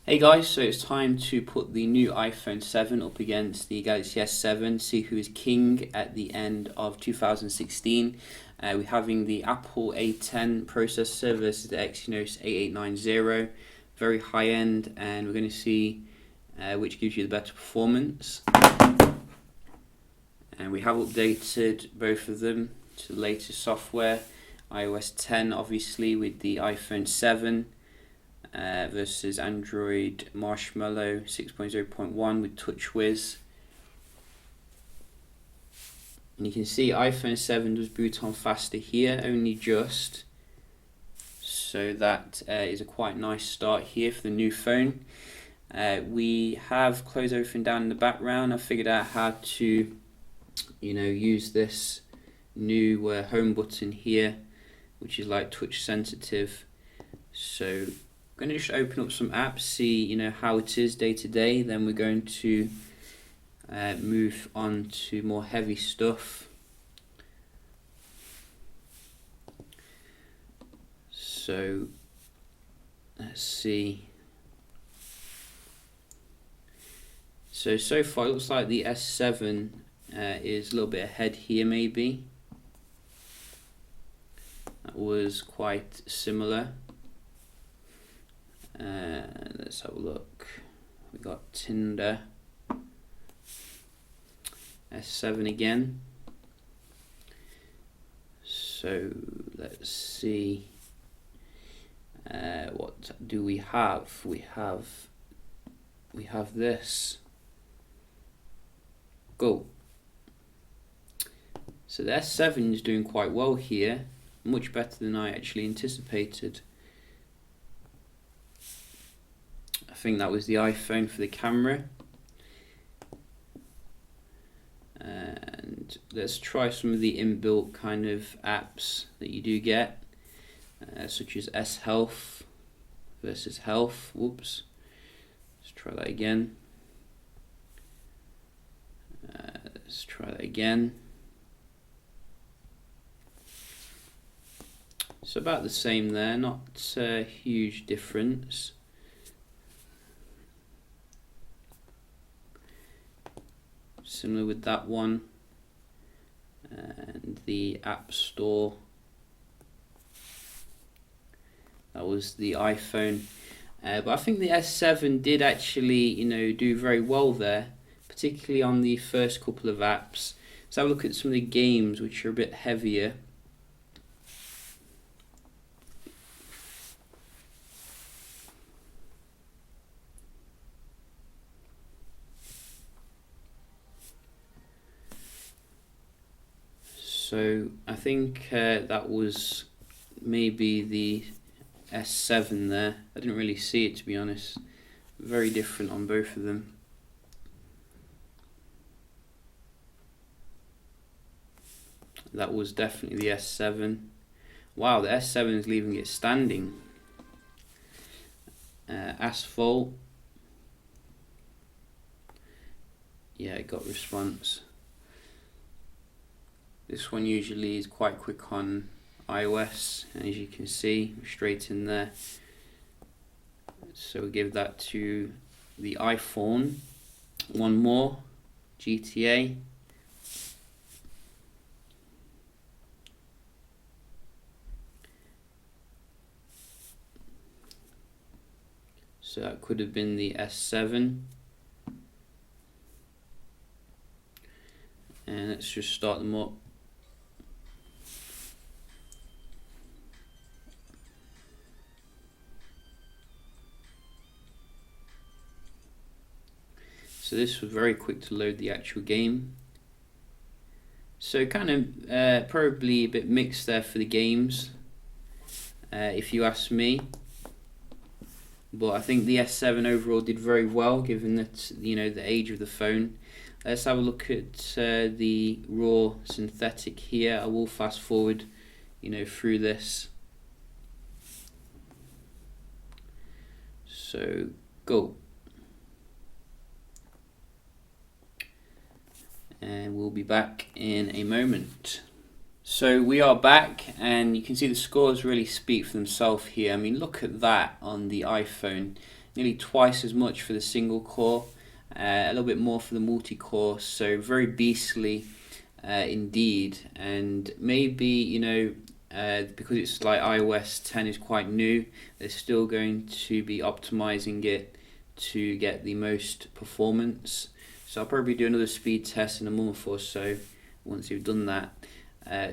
Hey guys, so it's time to put the new iPhone 7 up against the Galaxy S7, see who is king at the end of 2016. We're having the Apple A10 processor versus the Exynos A890, very high end, and we're going to see which gives you the better performance. And we have updated both of them to the latest software, iOS 10 obviously with the iPhone 7. Versus Android Marshmallow 6.0.1 with TouchWiz. And you can see iPhone 7 does boot on faster here, only just. So that is a quite nice start here for the new phone. We have closed everything down in the background. I figured out how to, use this new home button here, which is like touch sensitive. So I'm going to just open up some apps, see how it is day to day. Then we're going to move on to more heavy stuff. So let's see. So far it looks like the S7 is a little bit ahead here maybe. That was quite similar. Let's have a look. We got Tinder, S7 again. So let's see. What do we have? We have this. Go. So the S7 is doing quite well here, much better than I actually anticipated. I think that was the iPhone for the camera. And let's try some of the inbuilt kind of apps that you do get, such as S Health versus Health. Whoops. Let's try that again. Let's try that again. So about the same there, not a huge difference. Similar with that one, and the App Store, that was the iPhone, but I think the S7 did actually do very well there, particularly on the first couple of apps. So have a look at some of the games which are a bit heavier. So I think that was maybe the S7 there. I didn't really see it, to be honest. Very different on both of them. That was definitely the S7. Wow, the S7 is leaving it standing. Asphalt. Yeah, it got response. This one usually is quite quick on iOS, and as you can see, straight in there. So we'll give that to the iPhone. One more, GTA. So that could have been the S7. And let's just start them up. So this was very quick to load the actual game. So kind of probably a bit mixed there for the games, if you ask me. But I think the S7 overall did very well, given that the age of the phone. Let's have a look at the raw synthetic here. I will fast forward, through this. So go. And we'll be back in a moment. So we are back, and you can see the scores really speak for themselves here. I mean, look at that on the iPhone. nearly twice as much for the single core, a little bit more for the multi-core, so very beastly indeed. And maybe, you know, because it's like iOS 10 is quite new, they're still going to be optimizing it to get the most performance. So I'll probably do another speed test in a month or so once you've done that.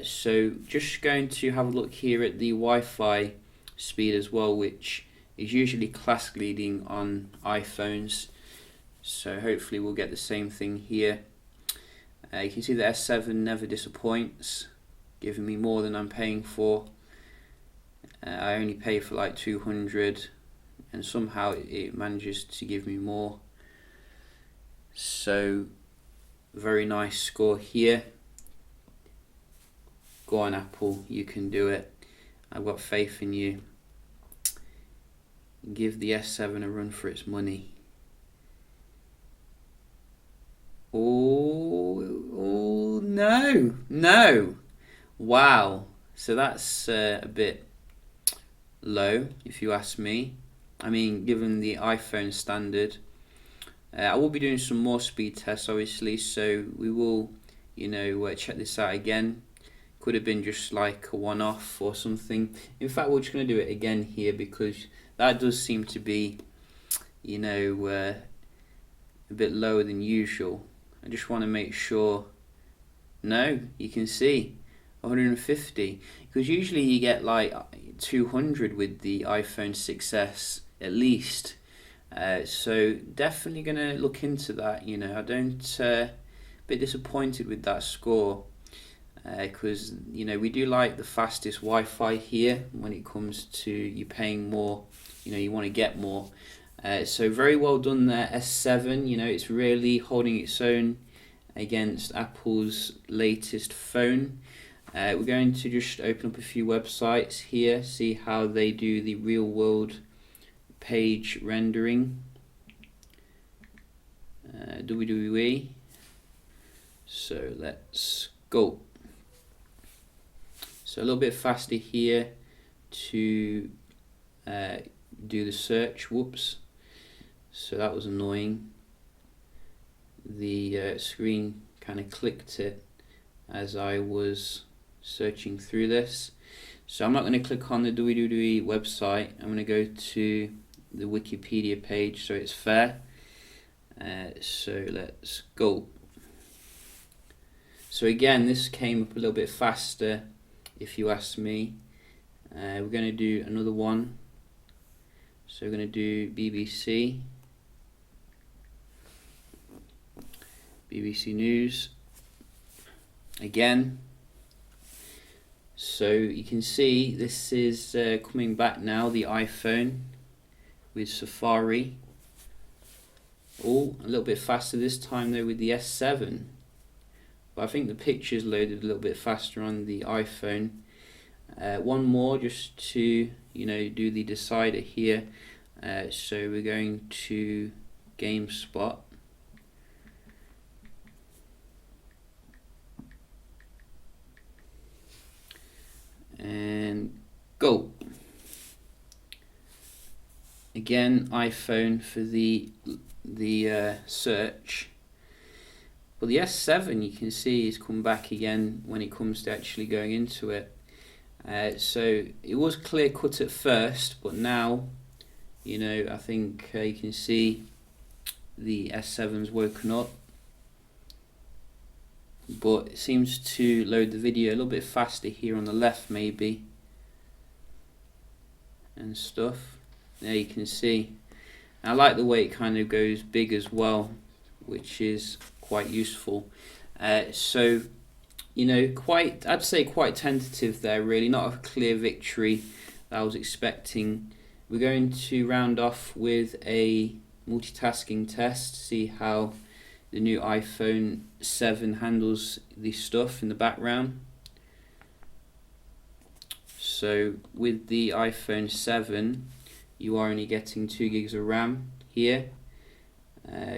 So just going to have a look here at the Wi-Fi speed as well, which is usually class leading on iPhones. So hopefully we'll get the same thing here. You can see the S7 never disappoints, giving me more than I'm paying for. I only pay for like 200 and somehow it manages to give me more. So very nice score here. Go on Apple, you can do it. I've got faith in you. Give the S7 a run for its money. Oh no. Wow, so that's a bit low if you ask me. I mean, given the iPhone standard. I will be doing some more speed tests obviously, so we will, you know, check this out again. Could have been just like a one-off or something. In fact, we're just going to do it again here because that does seem to be, you know, a bit lower than usual. I just want to make sure. No, you can see 150, because usually you get like 200 with the iPhone 6s at least. So definitely going to look into that. You know, I don't a bit disappointed with that score, because you know we do like the fastest Wi-Fi here. When it comes to you paying more, you know, you want to get more. So very well done there, S7. You know, it's really holding its own against Apple's latest phone. We're going to just open up a few websites here, see how they do the real world page rendering. WWE. So let's go. So a little bit faster here to do the search. Whoops. So that was annoying. The screen kind of clicked it as I was searching through this. So I'm not going to click on the WWE website. I'm going to go to the Wikipedia page so it's fair. So let's go. So again, this came up a little bit faster if you ask me. We're going to do another one. So we're going to do BBC News again. So you can see this is coming back now, the iPhone with Safari. Oh, a little bit faster this time though with the S7. But I think the pictures loaded a little bit faster on the iPhone. One more just to, you know, do the decider here. So we're going to GameSpot. And go. Again, iPhone for the search. But the S7, you can see, has come back again when it comes to actually going into it. So it was clear cut at first, but now, you know, I think you can see the S7's woken up. But it seems to load the video a little bit faster here on the left maybe and stuff. There you can see. I like the way it kind of goes big as well, which is quite useful. So, you know, I'd say quite tentative there really, not a clear victory that I was expecting. We're going to round off with a multitasking test, see how the new iPhone 7 handles the stuff in the background. So with the iPhone 7, you are only getting 2 gigs of RAM here,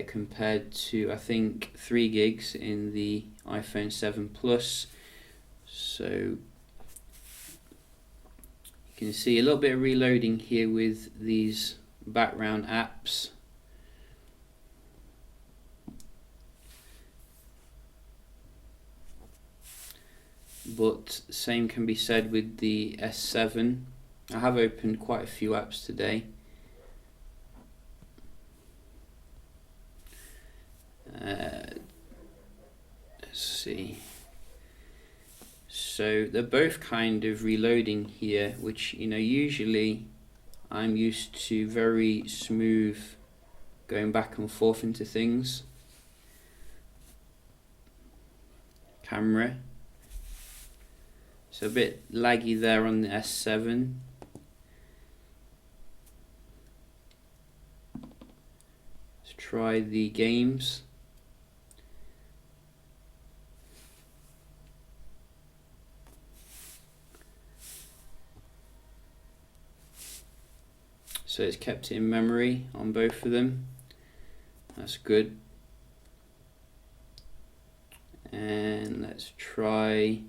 compared to I think 3 gigs in the iPhone 7 Plus. So you can see a little bit of reloading here with these background apps. But same can be said with the S7. I have opened quite a few apps today. Let's see. So they're both kind of reloading here, which, you know, usually I'm used to very smooth going back and forth into things. Camera. So a bit laggy there on the S7. Let's try the games. So it's kept it in memory on both of them. That's good. And let's try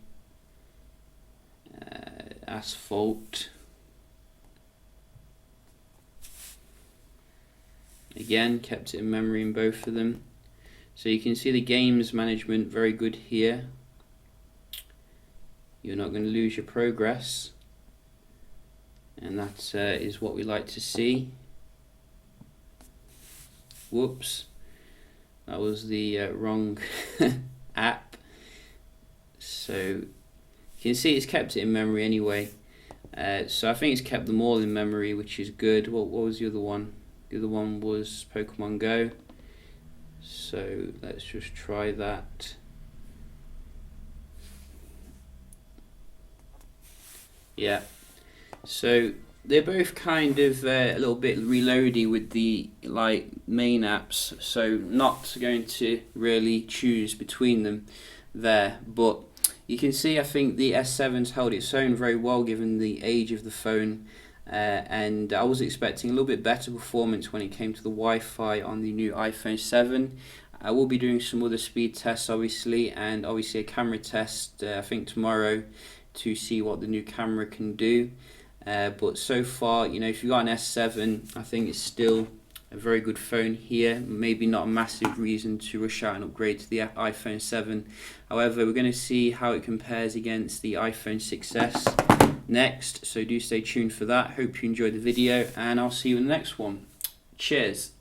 Asphalt. Again, kept it in memory in both of them. So you can see the games management very good here. You're not going to lose your progress, and that is what we like to see. Whoops, that was the wrong app. So you can see it's kept it in memory anyway. So I think it's kept them all in memory, which is good. What was the other one? The other one was Pokemon Go. So let's just try that. Yeah. So they're both kind of a little bit reloady with the main apps. So not going to really choose between them there, but you can see I think the S7's held its own very well given the age of the phone, and I was expecting a little bit better performance when it came to the Wi-Fi on the new iPhone 7. I will be doing some other speed tests obviously, and obviously a camera test I think tomorrow to see what the new camera can do. But so far, you know, if you've got an S7, I think it's still a very good phone here. Maybe not a massive reason to rush out and upgrade to the iPhone 7. However, we're going to see how it compares against the iPhone 6s next, so do stay tuned for that. Hope you enjoyed the video, and I'll see you in the next one. Cheers.